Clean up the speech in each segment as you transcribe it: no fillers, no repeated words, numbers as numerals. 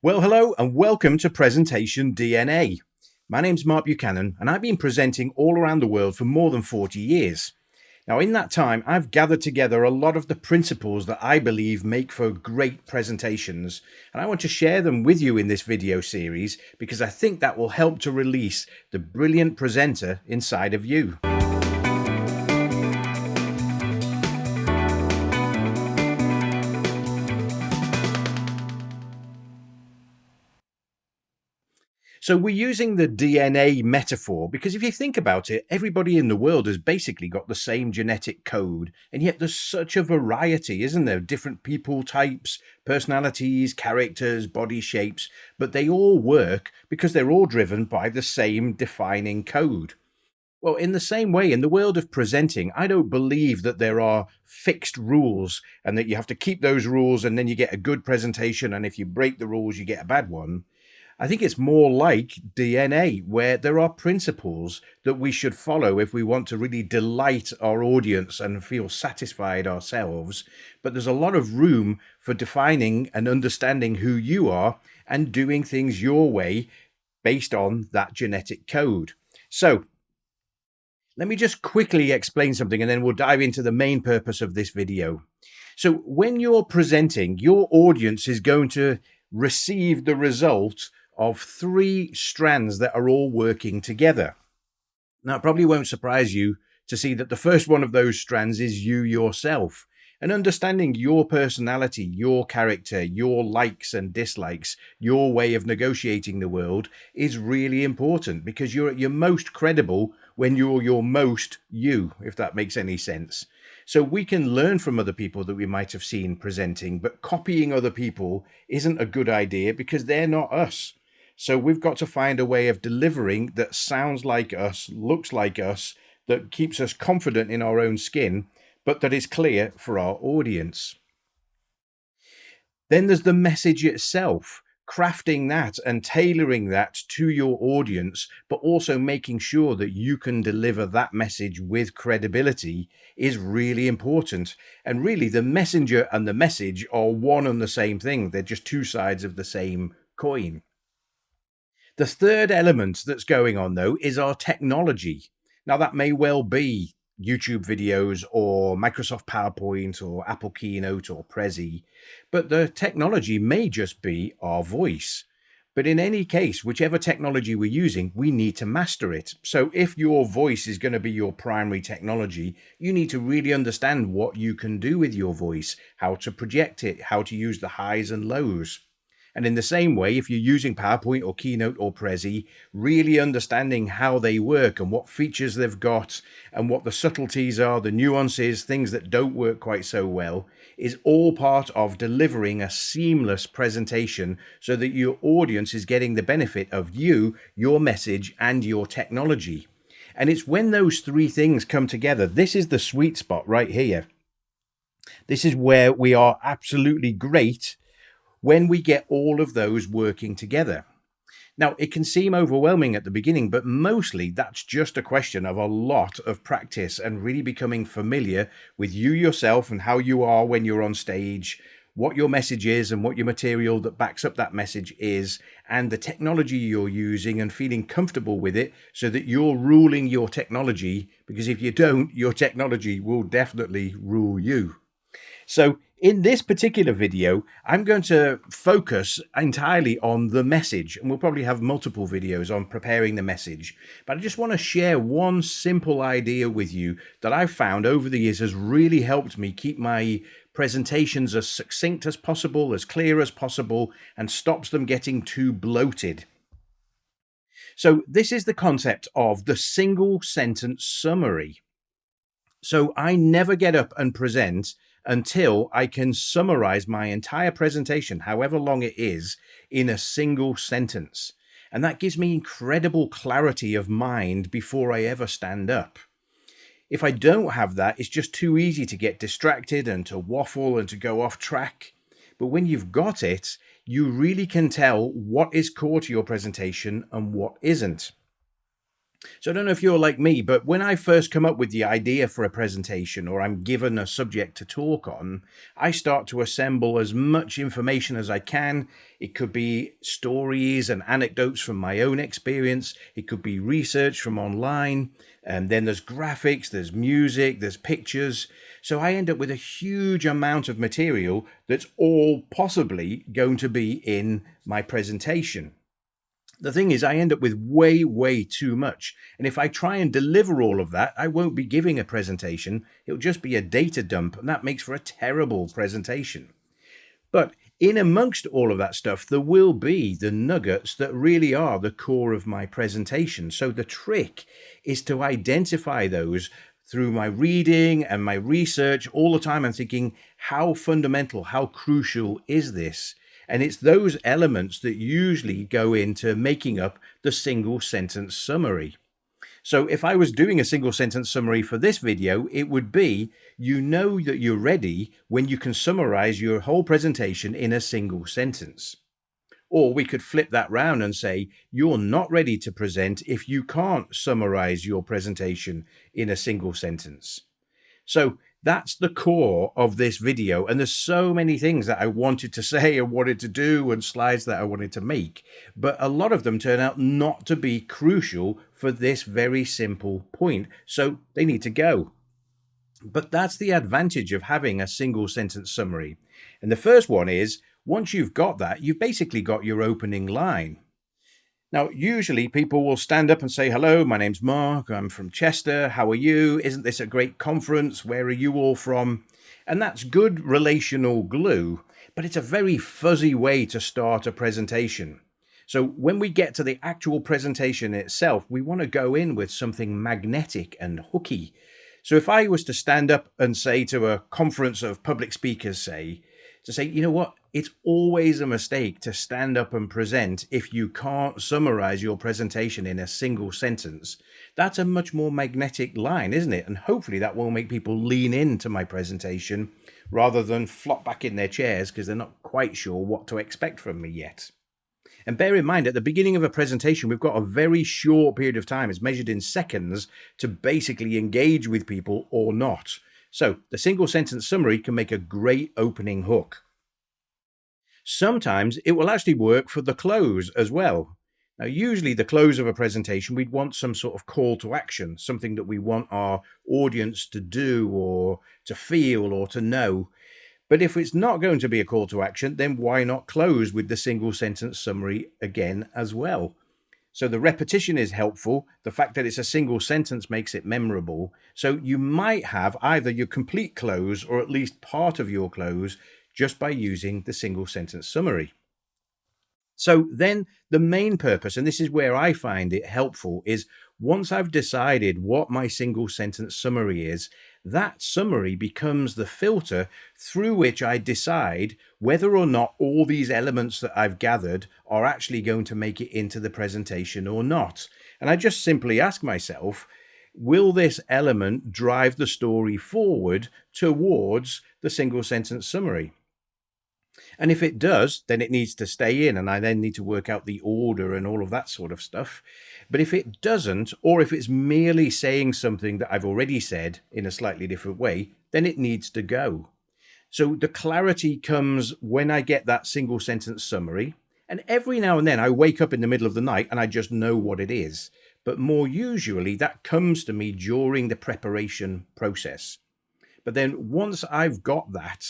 Well, hello and welcome to Presentation DNA. My name's Mark Buchanan and I've been presenting all around the world for more than 40 years. Now, in that time, I've gathered together a lot of the principles that I believe make for great presentations, and I want to share them with you in this video series because I think that will help to release the brilliant presenter inside of you. So we're using the DNA metaphor because if you think about it, everybody in the world has basically got the same genetic code, and yet there's such a variety, isn't there? Different people types, personalities, characters, body shapes, but they all work because they're all driven by the same defining code. Well, in the same way, in the world of presenting, I don't believe that there are fixed rules and that you have to keep those rules and then you get a good presentation, and if you break the rules, you get a bad one. I think it's more like DNA, where there are principles that we should follow if we want to really delight our audience and feel satisfied ourselves. But there's a lot of room for defining and understanding who you are and doing things your way based on that genetic code. So let me just quickly explain something and then we'll dive into the main purpose of this video. So when you're presenting, your audience is going to receive the result of three strands that are all working together. Now, it probably won't surprise you to see that the first one of those strands is you yourself. And understanding your personality, your character, your likes and dislikes, your way of negotiating the world is really important because you're at your most credible when you're your most you, if that makes any sense. So we can learn from other people that we might have seen presenting, but copying other people isn't a good idea because they're not us. So we've got to find a way of delivering that sounds like us, looks like us, that keeps us confident in our own skin, but that is clear for our audience. Then there's the message itself, crafting that and tailoring that to your audience, but also making sure that you can deliver that message with credibility is really important. And really, the messenger and the message are one and the same thing. They're just two sides of the same coin. The third element that's going on, though, is our technology. Now, that may well be YouTube videos or Microsoft PowerPoint or Apple Keynote or Prezi, but the technology may just be our voice. But in any case, whichever technology we're using, we need to master it. So if your voice is going to be your primary technology, you need to really understand what you can do with your voice, how to project it, how to use the highs and lows. And in the same way, if you're using PowerPoint or Keynote or Prezi, really understanding how they work and what features they've got and what the subtleties are, the nuances, things that don't work quite so well, is all part of delivering a seamless presentation so that your audience is getting the benefit of you, your message, and your technology. And it's when those three things come together, this is the sweet spot right here. This is where we are absolutely great when we get all of those working together. Now, it can seem overwhelming at the beginning, but mostly that's just a question of a lot of practice and really becoming familiar with you yourself and how you are when you're on stage, what your message is and what your material that backs up that message is, and the technology you're using and feeling comfortable with it so that you're ruling your technology, because if you don't, your technology will definitely rule you. So in this particular video, I'm going to focus entirely on the message, and we'll probably have multiple videos on preparing the message. But I just want to share one simple idea with you that I've found over the years has really helped me keep my presentations as succinct as possible, as clear as possible, and stops them getting too bloated. So this is the concept of the single sentence summary. So I never get up and present until I can summarize my entire presentation, however long it is, in a single sentence. And that gives me incredible clarity of mind before I ever stand up. If I don't have that, it's just too easy to get distracted and to waffle and to go off track. But when you've got it, you really can tell what is core to your presentation and what isn't. So I don't know if you're like me, but when I first come up with the idea for a presentation or I'm given a subject to talk on, I start to assemble as much information as I can. It could be stories and anecdotes from my own experience. It could be research from online. And then there's graphics, there's music, there's pictures. So I end up with a huge amount of material that's all possibly going to be in my presentation. The thing is, I end up with way too much. And if I try and deliver all of that, I won't be giving a presentation. It'll just be a data dump, and that makes for a terrible presentation. But in amongst all of that stuff, there will be the nuggets that really are the core of my presentation. So the trick is to identify those through my reading and my research all the time. I'm thinking, how fundamental, how crucial is this? And it's those elements that usually go into making up the single sentence summary. So if I was doing a single sentence summary for this video, it would be, you know that you're ready when you can summarize your whole presentation in a single sentence. Or we could flip that round and say, you're not ready to present if you can't summarize your presentation in a single sentence. So that's the core of this video. And there's so many things that I wanted to say and wanted to do and slides that I wanted to make. But a lot of them turn out not to be crucial for this very simple point. So they need to go. But that's the advantage of having a single sentence summary. And the first one is, once you've got that, you've basically got your opening line. Now, usually people will stand up and say, hello, my name's Mark, I'm from Chester, how are you? Isn't this a great conference? Where are you all from? And that's good relational glue, but it's a very fuzzy way to start a presentation. So when we get to the actual presentation itself, we want to go in with something magnetic and hooky. So if I was to stand up and say to a conference of public speakers, you know what, it's always a mistake to stand up and present if you can't summarize your presentation in a single sentence. That's a much more magnetic line, isn't it? And hopefully that will make people lean into my presentation rather than flop back in their chairs because they're not quite sure what to expect from me yet. And bear in mind, at the beginning of a presentation, we've got a very short period of time, it's measured in seconds, to basically engage with people or not. So the single sentence summary can make a great opening hook. Sometimes it will actually work for the close as well. Now, usually the close of a presentation, we'd want some sort of call to action, something that we want our audience to do or to feel or to know. But if it's not going to be a call to action, then why not close with the single sentence summary again as well? So the repetition is helpful. The fact that it's a single sentence makes it memorable. So you might have either your complete close or at least part of your close just by using the single sentence summary. So then the main purpose, and this is where I find it helpful, is once I've decided what my single sentence summary is, that summary becomes the filter through which I decide whether or not all these elements that I've gathered are actually going to make it into the presentation or not. And I just simply ask myself, will this element drive the story forward towards the single sentence summary? And if it does, then it needs to stay in, and I then need to work out the order and all of that sort of stuff. But if it doesn't, or if it's merely saying something that I've already said in a slightly different way, then it needs to go. So the clarity comes when I get that single sentence summary. And every now and then I wake up in the middle of the night and I just know what it is. But more usually that comes to me during the preparation process. But then once I've got that,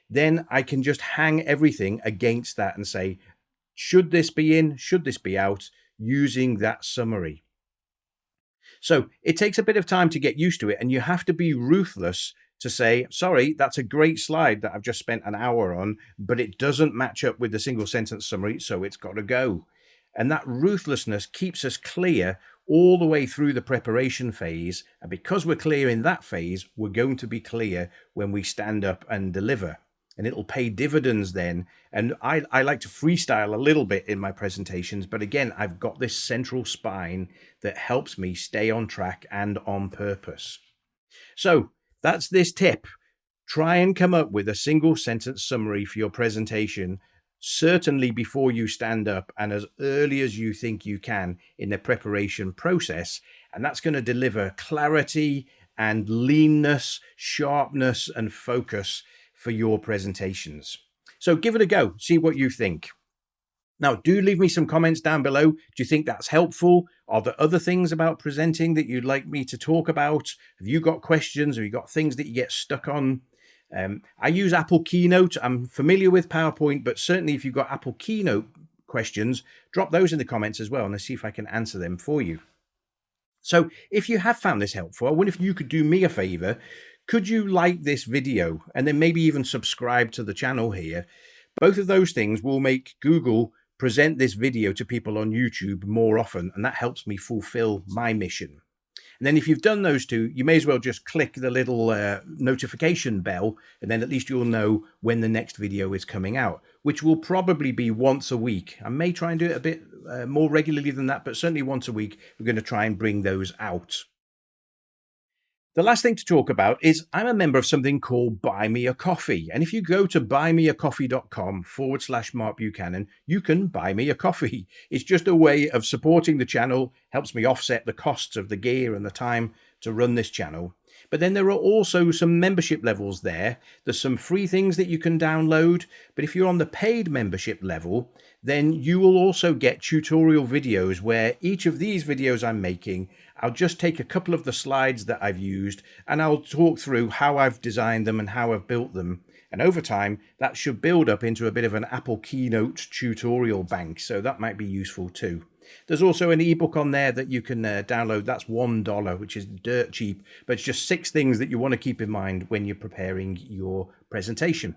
then I can just hang everything against that and say, should this be in? Should this be out? Using that summary. So it takes a bit of time to get used to it, and you have to be ruthless to say, sorry, that's a great slide that I've just spent an hour on, but it doesn't match up with the single sentence summary, so it's got to go. And that ruthlessness keeps us clear all the way through the preparation phase. And because we're clear in that phase, we're going to be clear when we stand up and deliver. And it'll pay dividends then. And I like to freestyle a little bit in my presentations, but again, I've got this central spine that helps me stay on track and on purpose. So that's this tip. Try and come up with a single sentence summary for your presentation, certainly before you stand up and as early as you think you can in the preparation process. And that's going to deliver clarity and leanness, sharpness, and focus for your presentations. So give it a go. See what you think. Now, do leave me some comments down below. Do you think that's helpful? Are there other things about presenting that you'd like me to talk about? Have you got questions? Have you got things that you get stuck on? I use Apple Keynote. I'm familiar with PowerPoint, but certainly if you've got Apple Keynote questions, drop those in the comments as well, and I'll see if I can answer them for you. So if you have found this helpful, I wonder if you could do me a favor. Could you like this video and then maybe even subscribe to the channel here? Both of those things will make Google present this video to people on YouTube more often, and that helps me fulfill my mission. And then if you've done those two, you may as well just click the little notification bell, and then at least you'll know when the next video is coming out, which will probably be once a week. I may try and do it a bit more regularly than that, but certainly once a week, we're going to try and bring those out. The last thing to talk about is I'm a member of something called Buy Me a Coffee. And if you go to buymeacoffee.com/Mark Buchanan, you can buy me a coffee. It's just a way of supporting the channel, helps me offset the costs of the gear and the time to run this channel. But then there are also some membership levels there. There's some free things that you can download. But if you're on the paid membership level, then you will also get tutorial videos where each of these videos I'm making, I'll just take a couple of the slides that I've used and I'll talk through how I've designed them and how I've built them. And over time, that should build up into a bit of an Apple Keynote tutorial bank. So that might be useful too. There's also an ebook on there that you can download. That's $1, which is dirt cheap, but it's just 6 things that you want to keep in mind when you're preparing your presentation.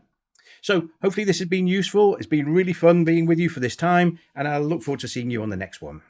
So hopefully this has been useful. It's been really fun being with you for this time, and I look forward to seeing you on the next one.